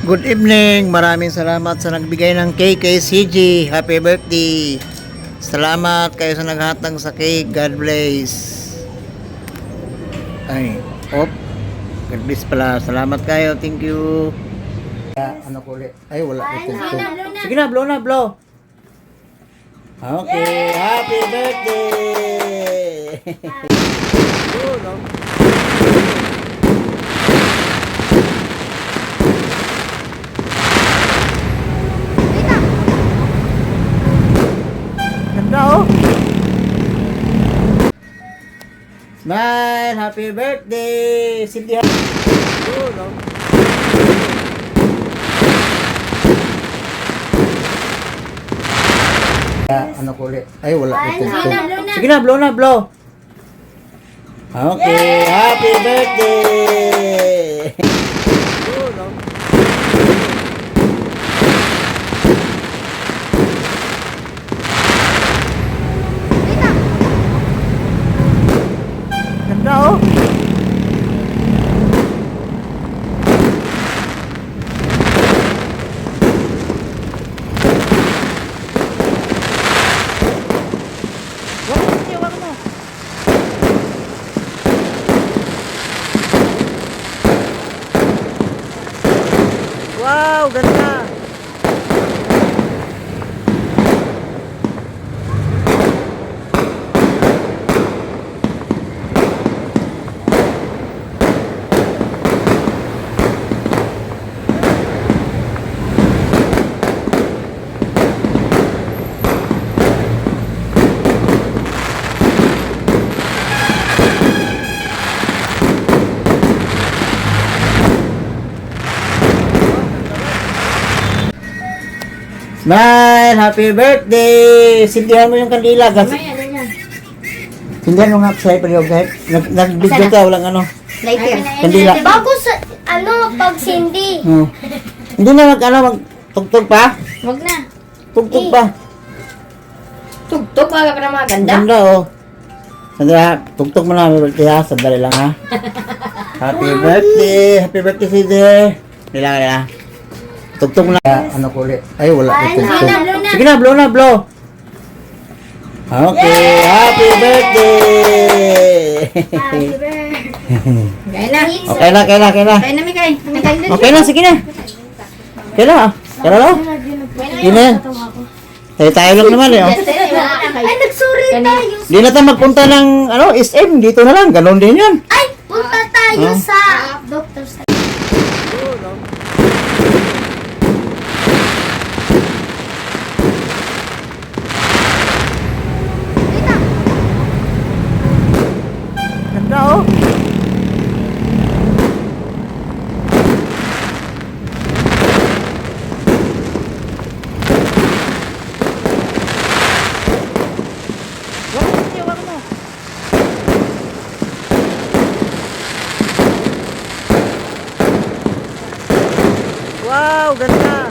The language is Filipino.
Good evening. Maraming salamat sa nagbigay ng cake kay CG. Happy birthday. Salamat kayo sa naghatang sa cake. God bless. Ay, God bless pala. Salamat kayo. Thank you. Ano ko ulit? Ay, wala. Sige na, blow na, blow. Okay, happy birthday. Ganda oh. Smile, happy birthday. Cindy. Ano ko ulit? Ay, wala. Sige na, blow na, blow. Okay, happy birthday. Ganda oh. Wow, ganda. Smile, happy birthday. Sindihan mo yung kandila. Sindihan mo nga sa ipaliyog. Nag-video ka, walang ano. Lighter. Kandila. Bago sa, pag sindi. Hindi na magtugtog pa? Wag na. Tugtog pa. Tugtog, wala pa na maganda. Ganda oh. Sandra, tugtog mo na. Happy birthday ha. Sandali lang ha. Happy birthday. Happy birthday, Cindy. Nila. Tugtog mo na. Ano ko ulit? Ay, wala. Sige na, blow na, blow. Okay, happy birthday. Kaya na. Okay na. Kaya na, Mikay. Okay na, sige na. Okay na. Kaya na. Yun na yan. Tayo lang naman eh. Oh. Ay, nagsuri tayo. Di na tayo magpunta ng SM. Dito na lang. Ganon din yan. Ay, punta tayo sa doctor sa... Ganda oh. Wow, ganda.